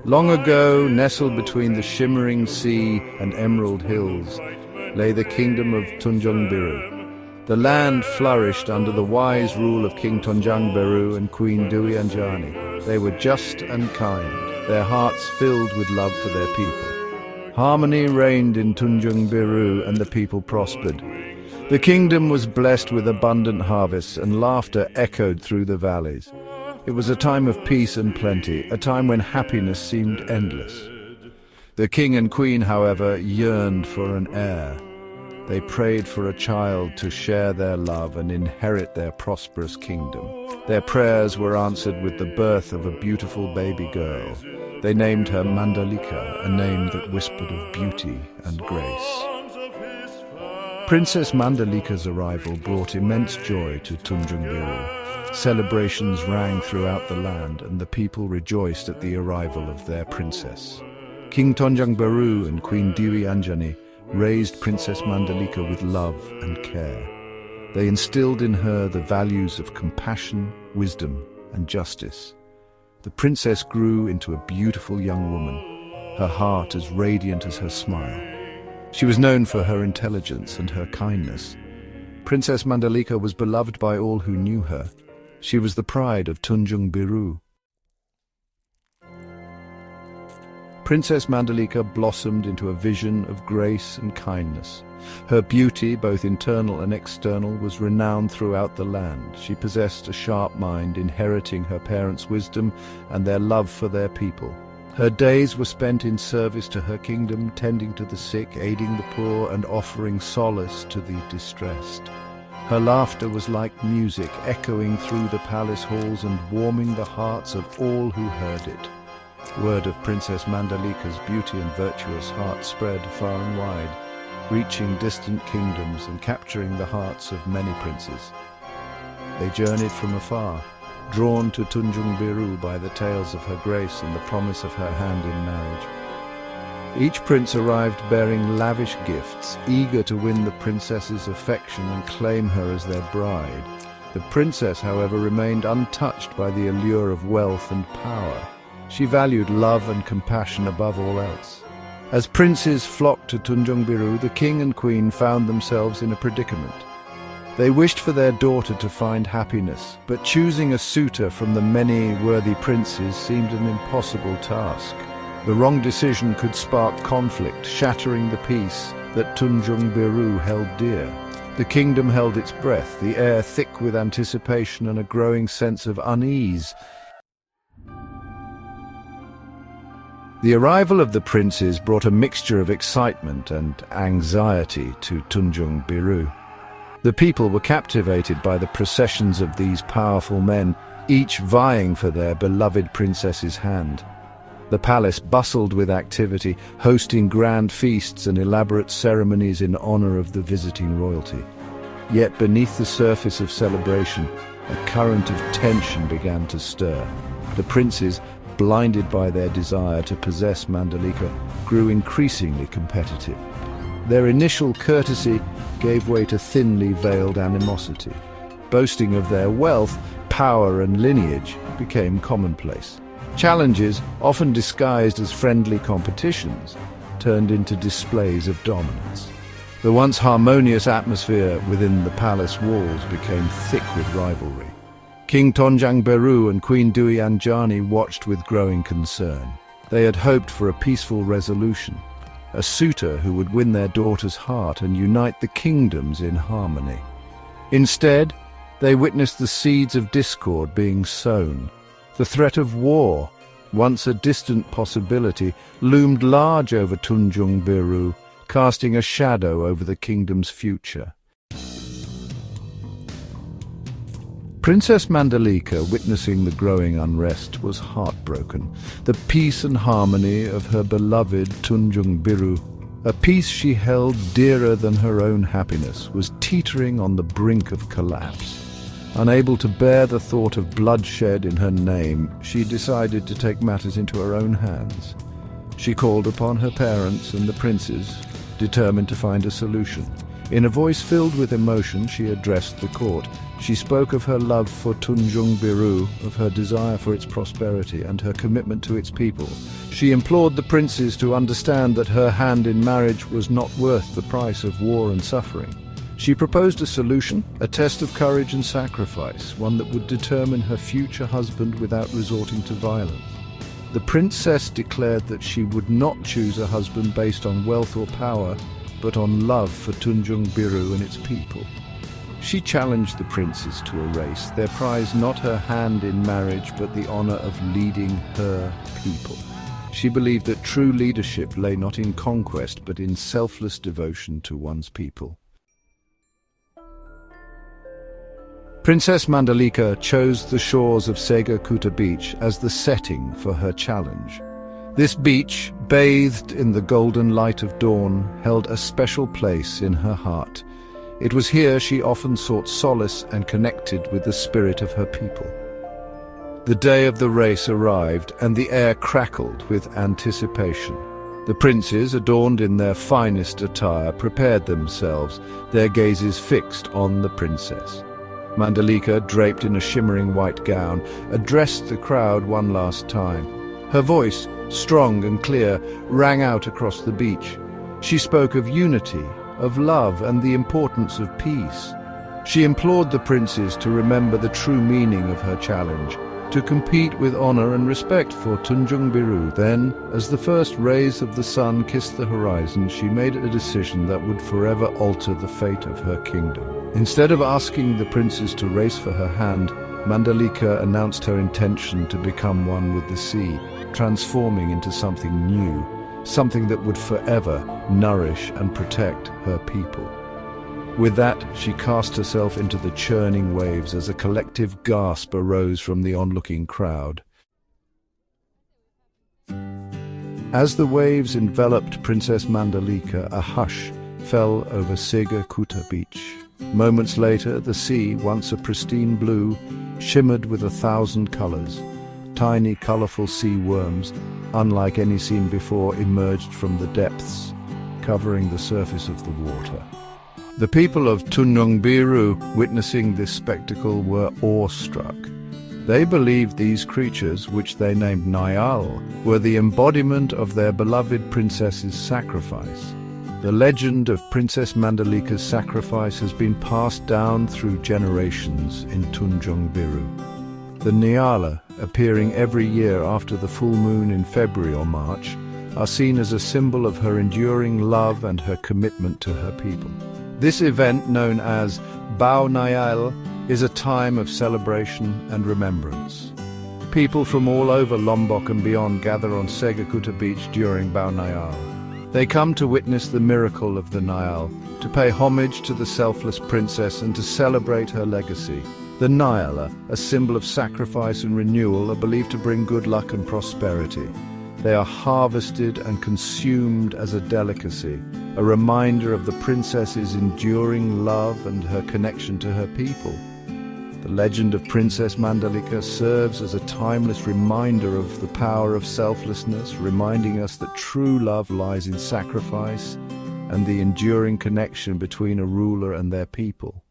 Long ago, nestled between the shimmering sea and emerald hills, lay the kingdom of Tunjung Biru. The land flourished under the wise rule of King Tunjung Biru and Queen Dwi Anjani. They were just and kind, their hearts filled with love for their people. Harmony reigned in Tunjung Biru and the people prospered. The kingdom was blessed with abundant harvests and laughter echoed through the valleys. It was a time of peace and plenty, a time when happiness seemed endless. The king and queen, however, yearned for an heir. They prayed for a child to share their love and inherit their prosperous kingdom. Their prayers were answered with the birth of a beautiful baby girl. They named her Mandalika, a name that whispered of beauty and grace. Princess Mandalika's arrival brought immense joy to Tunjung Biru. Celebrations rang throughout the land, and the people rejoiced at the arrival of their princess. King Tunjung Biru and Queen Dwi Anjani raised Princess Mandalika with love and care. They instilled in her the values of compassion, wisdom, and justice. The princess grew into a beautiful young woman, her heart as radiant as her smile. She was known for her intelligence and her kindness. Princess Mandalika was beloved by all who knew her. She was the pride of Tunjung Biru. Princess Mandalika blossomed into a vision of grace and kindness. Her beauty, both internal and external, was renowned throughout the land. She possessed a sharp mind, inheriting her parents' wisdom and their love for their people. Her days were spent in service to her kingdom, tending to the sick, aiding the poor, and offering solace to the distressed. Her laughter was like music, echoing through the palace halls and warming the hearts of all who heard it. Word of Princess Mandalika's beauty and virtuous heart spread far and wide, reaching distant kingdoms and capturing the hearts of many princes. They journeyed from afar, drawn to Tunjung Biru by the tales of her grace and the promise of her hand in marriage. Each prince arrived bearing lavish gifts, eager to win the princess's affection and claim her as their bride. The princess, however, remained untouched by the allure of wealth and power. She valued love and compassion above all else. As princes flocked to Tunjung Biru, the king and queen found themselves in a predicament. They wished for their daughter to find happiness, but choosing a suitor from the many worthy princes seemed an impossible task. The wrong decision could spark conflict, shattering the peace that Tunjung Biru held dear. The kingdom held its breath, the air thick with anticipation and a growing sense of unease. The arrival of the princes brought a mixture of excitement and anxiety to Tunjung Biru. The people were captivated by the processions of these powerful men, each vying for their beloved princess's hand. The palace bustled with activity, hosting grand feasts and elaborate ceremonies in honor of the visiting royalty. Yet beneath the surface of celebration, a current of tension began to stir. The princes, blinded by their desire to possess Mandalika, grew increasingly competitive. Their initial courtesy gave way to thinly veiled animosity. Boasting of their wealth, power, and lineage became commonplace. Challenges, often disguised as friendly competitions, turned into displays of dominance. The once harmonious atmosphere within the palace walls became thick with rivalry. King Tunjung Biru and Queen Dwi Anjani watched with growing concern. They had hoped for a peaceful resolution, a suitor who would win their daughter's heart and unite the kingdoms in harmony. Instead, they witnessed the seeds of discord being sown. The threat of war, once a distant possibility, loomed large over Tunjung Biru, casting a shadow over the kingdom's future. Princess Mandalika, witnessing the growing unrest, was heartbroken. The peace and harmony of her beloved Tunjung Biru, a peace she held dearer than her own happiness, was teetering on the brink of collapse. Unable to bear the thought of bloodshed in her name, she decided to take matters into her own hands. She called upon her parents and the princes, determined to find a solution. In a voice filled with emotion, she addressed the court. She spoke of her love for Tunjung Biru, of her desire for its prosperity, and her commitment to its people. She implored the princes to understand that her hand in marriage was not worth the price of war and suffering. She proposed a solution, a test of courage and sacrifice, one that would determine her future husband without resorting to violence. The princess declared that she would not choose a husband based on wealth or power, but on love for Tunjung Biru and its people. She challenged the princes to a race, their prize not her hand in marriage, but the honor of leading her people. She believed that true leadership lay not in conquest, but in selfless devotion to one's people. Princess Mandalika chose the shores of Seger Kuta beach as the setting for her challenge. This beach, bathed in the golden light of dawn, held a special place in her heart. It was here she often sought solace and connected with the spirit of her people. The day of the race arrived, and the air crackled with anticipation. The princes, adorned in their finest attire, prepared themselves, their gazes fixed on the princess. Mandalika, draped in a shimmering white gown, addressed the crowd one last time. Her voice, strong and clear, rang out across the beach. She spoke of unity, of love, and the importance of peace. She implored the princes to remember the true meaning of her challenge, to compete with honor and respect for Tunjung Biru. Then, as the first rays of the sun kissed the horizon, she made a decision that would forever alter the fate of her kingdom. Instead of asking the princes to race for her hand, Mandalika announced her intention to become one with the sea, transforming into something new, something that would forever nourish and protect her people. With that, she cast herself into the churning waves as a collective gasp arose from the onlooking crowd. As the waves enveloped Princess Mandalika, a hush fell over Seger Kuta beach. Moments later, the sea, once a pristine blue, shimmered with 1,000 colors. Tiny, colorful sea worms, unlike any seen before, emerged from the depths, covering the surface of the water. The people of Tunjung Biru, witnessing this spectacle, were awestruck. They believed these creatures, which they named Nyale, were the embodiment of their beloved princess's sacrifice. The legend of Princess Mandalika's sacrifice has been passed down through generations in Tunjung Biru. The Nyale, appearing every year after the full moon in February or March, are seen as a symbol of her enduring love and her commitment to her people. This event, known as Bao Nyale, is a time of celebration and remembrance. People from all over Lombok and beyond gather on Seger Kuta beach during Bao Nyale. They come to witness the miracle of the Nyale, to pay homage to the selfless princess and to celebrate her legacy. The Nyale, a symbol of sacrifice and renewal, are believed to bring good luck and prosperity. They are harvested and consumed as a delicacy, a reminder of the princess's enduring love and her connection to her people. The legend of Princess Mandalika serves as a timeless reminder of the power of selflessness, reminding us that true love lies in sacrifice and the enduring connection between a ruler and their people.